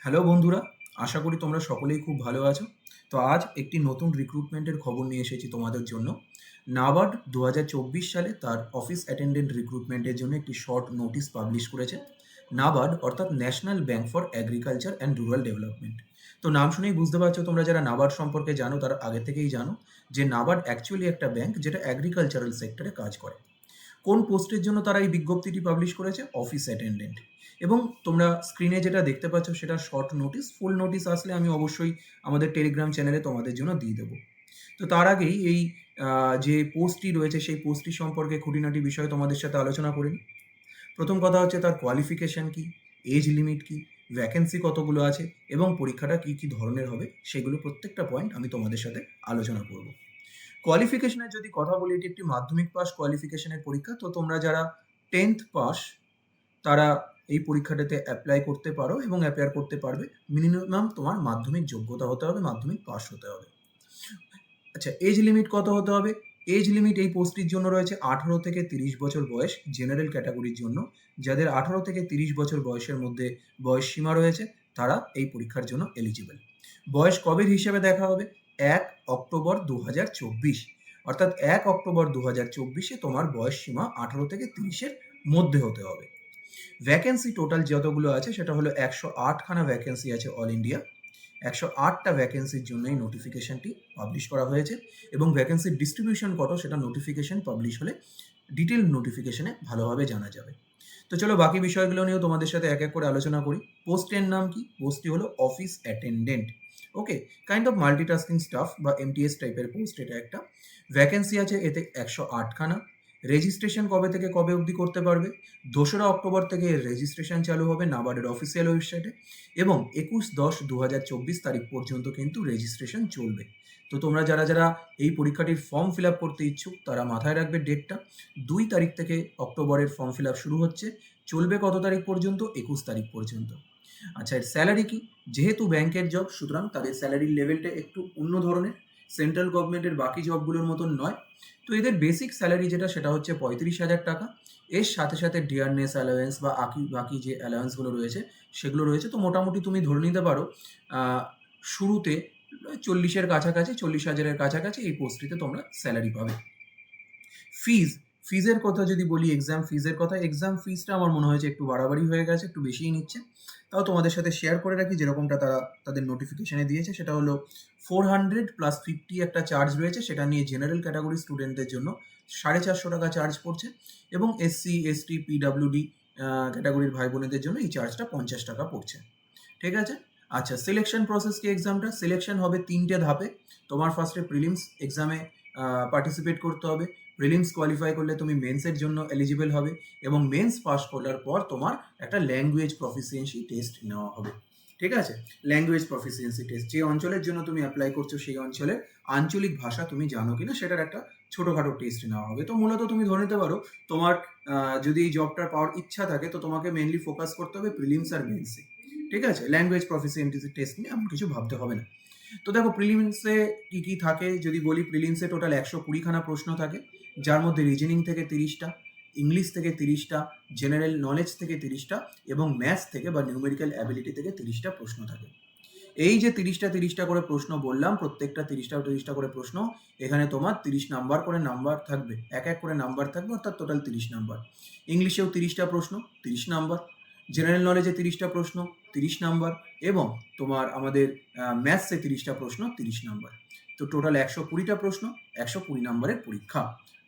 Hello বন্ধুরা, আশা করি তোমরা সকলেই খুব ভালো আছো। তো আজ একটি নতুন রিক্রুটমেন্টের খবর নিয়ে এসেছি তোমাদের জন্য। নাবার্ড ২০২৪ সালে তার অফিস অ্যাটেন্ডেন্ট রিক্রুটমেন্টের জন্য একটি শর্ট নোটিশ পাবলিশ করেছে। নাবার্ড অর্থাৎ national bank for agriculture and rural development. তো নাম শুনেই বুঝতে পারছো, তোমরা যারা নাবার্ড সম্পর্কে জানো তারা আগে থেকেই জানো যে নাবার্ড অ্যাকচুয়ালি একটা ব্যাংক যেটা অ্যাগ্রিকালচারাল সেক্টরে কাজ করে। কোন পোস্টের জন্য তারা এই বিজ্ঞপ্তিটি পাবলিশ করেছে? Office attendant. এবং তোমরা স্ক্রিনে যেটা দেখতে পাচ্ছ সেটা শর্ট নোটিস। ফুল নোটিস আসলে আমি অবশ্যই আমাদের টেলিগ্রাম চ্যানেলে তোমাদের জন্য দিয়ে দেবো। তো তার আগেই এই যে পোস্টটি রয়েছে সেই পোস্টটি সম্পর্কে খুঁটিনাটি বিষয়ে তোমাদের সাথে আলোচনা করে নিই। প্রথম কথা হচ্ছে তার কোয়ালিফিকেশন কি, এজ লিমিট কি, ভ্যাকেন্সি কতগুলো আছে এবং পরীক্ষাটা কি কি ধরনের হবে সেগুলো প্রত্যেকটা পয়েন্ট আমি তোমাদের সাথে আলোচনা করব। কোয়ালিফিকেশনের যদি কথা বলি, এটি একটি মাধ্যমিক পাস কোয়ালিফিকেশনের পরীক্ষা। তো তোমরা যারা 10th পাস তারা এই পরীক্ষাটাতে অ্যাপ্লাই করতে পারো এবং অ্যাপিয়ার করতে পারবে। মিনিমাম তোমার মাধ্যমিক যোগ্যতা হতে হবে, মাধ্যমিক পাস হতে হবে। আচ্ছা, এজ লিমিট কত হতে হবে? এজ লিমিট এই পোস্টটির জন্য রয়েছে 18 থেকে 30 বছর বয়স, জেনারেল ক্যাটাগরির জন্য। যাদের 18 থেকে 30 বছর বয়সের মধ্যে বয়স সীমা রয়েছে তারা এই পরীক্ষার জন্য এলিজিবল। বয়স কবের হিসেবে দেখা হবে? 1 অক্টোবর 2024, অর্থাৎ 1 অক্টোবর 2024-এ তোমার বয়স সীমা 18 থেকে 30-এর মধ্যে হতে হবে। ভ্যাকেন্সি টোটাল যতগুলো আছে সেটা হলো 108 খানা ভ্যাকেন্সি আছে অল ইন্ডিয়া। 108টা ভ্যাকেন্সির জন্য এই নোটিফিকেশনটি পাবলিশ করা হয়েছে এবং ভ্যাকেন্সির ডিস্ট্রিবিউশন কত সেটা নোটিফিকেশন পাবলিশ হলে ডিটেল নোটিফিকেশনে ভালোভাবে জানা যাবে। তো চলো বাকি বিষয়গুলো নিয়েও তোমাদের সাথে এক এক করে আলোচনা করি। পোস্টের নাম কি? পোস্টটি হলো office attendant. Okay, kind of multitasking staff বা এমটিএস টাইপের পোস্ট এটা একটা। ভ্যাকেন্সি আছে এতে 108 খানা। রেজিস্ট্রেশন কবে থেকে কবে অবধি করতে পারবে? 2রা অক্টোবর থেকে রেজিস্ট্রেশন চালু হবে নাবার্ডের অফিসিয়াল ওয়েবসাইটে এবং 21/10/2024 তারিখ পর্যন্ত কিন্তু রেজিস্ট্রেশন চলবে। তো তোমরা যারা যারা এই পরীক্ষাটির ফর্ম ফিল আপ করতে ইচ্ছুক তারা মাথায় রাখবে ডেটটা। 2 তারিখ থেকে অক্টোবরের ফর্ম ফিল আপ শুরু হচ্ছে, চলবে কত তারিখ পর্যন্ত? 21 তারিখ পর্যন্ত। আচ্ছা, এর স্যালারি কি? যেহেতু ব্যাংকের জব সুতরাং তাদের স্যালারির লেভেলটা একটু অন্য ধরনের, সেন্ট্রাল গভর্নমেন্টের বাকি জবগুলোর মতন নয়। তো এদের বেসিক স্যালারি যেটা সেটা হচ্ছে 35,000 টাকা। এর সাথে সাথে ডিয়ারনেস অ্যালাওয়েন্স বা বাকি যে অ্যালাওয়েন্সগুলো রয়েছে সেগুলো রয়েছে। তো মোটামুটি তুমি ধরে নিতে পারো শুরুতে 40-এর কাছাকাছি, 40,000-এর কাছাকাছি এই পোস্টটিতে তোমরা স্যালারি পাবে। ফিজের কথা যদি বলি, এক্সাম ফিজের কথা, এক্সাম ফিজটা আমার মনে হয়েছে একটু বাড়াবাড়ি হয়ে গেছে, একটু বেশিই নিচ্ছে। তাও তোমাদের সাথে শেয়ার করে রাখি যেরকমটা তারা তাদের নোটিফিকেশনে দিয়েছে। সেটা হলো 400 + 50 একটা চার্জ রয়েছে, সেটা নিয়ে জেনারেল ক্যাটাগরি স্টুডেন্টদের জন্য 450 টাকা চার্জ পড়ছে এবং এসসি এসটি পিডাব্লিউডি ক্যাটাগরির ভাই বোনেদের জন্য এই চার্জটা 50 টাকা পড়ছে। ঠিক আছে। আচ্ছা, সিলেকশন প্রসেস কি? এক্সামটা সিলেকশন হবে 3টে ধাপে। তোমার ফার্স্টে প্রিলিমস এক্সামে পার্টিসিপেট করতে হবে। প্রিলিমস কোয়ালিফাই করলে তুমি মেন্সের জন্য এলিজিবল হবে এবং মেন্স পাস করার পর তোমার একটা ল্যাঙ্গুয়েজ প্রফিসিয়েন্সি টেস্ট নেওয়া হবে। ঠিক আছে। ল্যাঙ্গুয়েজ প্রফিসিয়েন্সি টেস্ট, যে অঞ্চলের জন্য তুমি অ্যাপ্লাই করছো সেই অঞ্চলের আঞ্চলিক ভাষা তুমি জানো কিনা সেটার একটা ছোটোখাটো টেস্ট নেওয়া হবে। তো মূলত তুমি ধরে নিতে পারো তোমার যদি এই জবটা পাওয়ার ইচ্ছা থাকে তো তোমাকে মেনলি ফোকাস করতে হবে প্রিলিমস আর মেন্সে। ঠিক আছে। ল্যাঙ্গুয়েজ প্রফিসিয়েন্সি টেস্ট নিয়ে এমন কিছু ভাবতে হবে না। তো দেখো প্রিলিমসে কি কি থাকে যদি বলি, প্রিলিমসে টোটাল 120 খানা প্রশ্ন থাকে, যার মধ্যে রিজনিং থেকে 30টা, ইংলিশ থেকে 30টা, জেনারেল নলেজ থেকে 30টা এবং ম্যাথস থেকে বা নিউমেরিক্যাল অ্যাবিলিটি থেকে 30টা প্রশ্ন থাকে। এই যে 30টা করে প্রশ্ন বললাম, প্রত্যেকটা 30টা করে প্রশ্ন, এখানে তোমার 30 নাম্বার করে নাম্বার থাকবে, এক এক করে নাম্বার থাকবে, অর্থাৎ টোটাল 30 নাম্বার। ইংলিশেও 30টা প্রশ্ন, 30 নাম্বার। জেনারেল নলেজে 30টা প্রশ্ন, 30 নাম্বার এবং তোমার আমাদের ম্যাথসে 30টা প্রশ্ন, 30 নাম্বার। তো টোটাল 120টা প্রশ্ন, 120 নাম্বারের পরীক্ষা।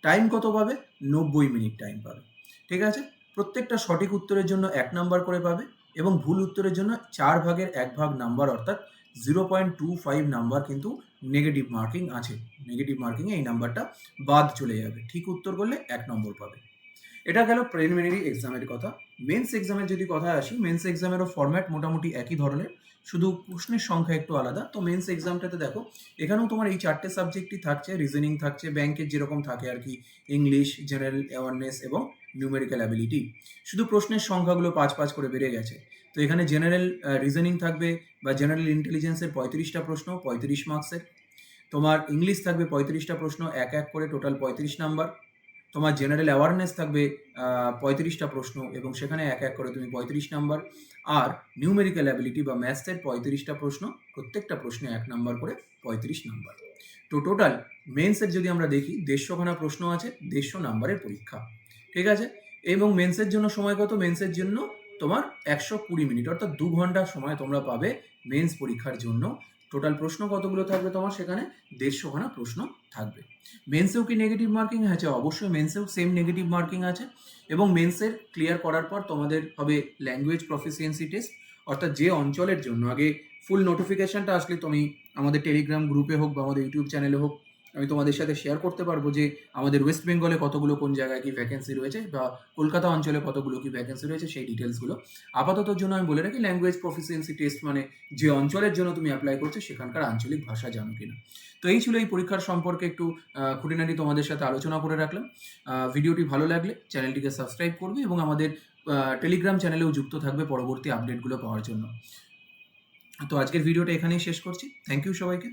টাইম কত পাবে? 90 মিনিট টাইম পাবে। ঠিক আছে। প্রত্যেকটা সঠিক উত্তরের জন্য 1 নাম্বার করে পাবে এবং ভুল উত্তরের জন্য 4 ভাগের 1 ভাগ নাম্বার, অর্থাৎ 0.25 নাম্বার কিন্তু নেগেটিভ মার্কিং আছে। নেগেটিভ মার্কিংয়ে এই নাম্বারটা বাদ চলে যাবে। ঠিক উত্তর করলে 1 নম্বর পাবে। এটা গেল প্রিলিমিনারি এক্সামের কথা। মেন্স এক্সামের যদি কথা আসি, মেন্স এক্সামেরও ফরম্যাট মোটামুটি একই ধরনের, শুধু প্রশ্নের সংখ্যা একটু আলাদা। তো মেন্স এক্সামটাতে দেখো এখানেও তোমার এই 4টে সাবজেক্টই থাকছে, রিজনিং থাকছে, ব্যাংকের যেরকম থাকে আর কি, ইংলিশ, জেনারেল অ্যাওয়ারনেস এবং নিউমেরিক্যাল অ্যাবিলিটি। শুধু প্রশ্নের সংখ্যাগুলো 5 করে বেড়ে গেছে। তো এখানে জেনারেল রিজনিং থাকবে বা জেনারেল ইন্টেলিজেন্সের 35টা প্রশ্ন, 35 মার্কসের। তোমার ইংলিশ থাকবে 35টা প্রশ্ন, এক এক করে টোটাল 35 নাম্বার। তোমার জেনারেল অ্যাওয়ারনেস থাকবে 35টা প্রশ্ন এবং সেখানে এক এক করে তুমি 35 নাম্বার, আর নিউমেরিক্যাল অ্যাবিলিটি বা ম্যাথসের 35টা প্রশ্ন, প্রত্যেকটা প্রশ্নে 1 নাম্বার করে 35 নাম্বার। তো টোটাল মেন্সের যদি আমরা দেখি 150খানা প্রশ্ন আছে, 150 নাম্বারের পরীক্ষা, ঠিক আছে? এবং মেন্সের জন্য সময় কত? মেন্সের জন্য তোমার 120 মিনিট, অর্থাৎ 2 ঘন্টা সময় তোমরা পাবে মেন্স পরীক্ষার জন্য। টোটাল প্রশ্ন কতগুলো থাকবে তোমার সেখানে? 150খানা প্রশ্ন থাকবে। মেন্সেও কি নেগেটিভ মার্কিং আছে? অবশ্যই মেন্সেও সেম নেগেটিভ মার্কিং আছে। এবং মেন্সের ক্লিয়ার করার পর তোমাদের হবে ল্যাঙ্গুয়েজ প্রফিসিয়েন্সি টেস্ট, অর্থাৎ যে অঞ্চলের জন্য আগে ফুল নোটিফিকেশনটা আসলে তুমি আমাদের টেলিগ্রাম গ্রুপে হোক বা আমাদের ইউটিউব চ্যানেলে হোক, আমি তোমাদের সাথে শেয়ার করতে পারবো যে আমাদের ওয়েস্ট বেঙ্গলে কতগুলো কোন জায়গায় কি ভ্যাকেন্সি রয়েছে বা কলকাতা অঞ্চলে কতগুলো কি ভ্যাকেন্সি রয়েছে সেই ডিটেলসগুলো। আপাততর জন্য আমি বলে রাখি, ল্যাঙ্গুয়েজ প্রফিসিয়েন্সি টেস্ট মানে যে অঞ্চলের জন্য তুমি অ্যাপ্লাই করছো সেখানকার আঞ্চলিক ভাষা জানো কিনা। তো এই ছিল এই পরীক্ষার সম্পর্কে একটু খুঁটিনাটি তোমাদের সাথে আলোচনা করে রাখলাম। ভিডিওটি ভালো লাগলে চ্যানেলটিকে সাবস্ক্রাইব করবে এবং আমাদের টেলিগ্রাম চ্যানেলেও যুক্ত থাকবে পরবর্তী আপডেটগুলো পাওয়ার জন্য। তো আজকের ভিডিওটা এখানেই শেষ করছি। থ্যাংক ইউ সবাইকে।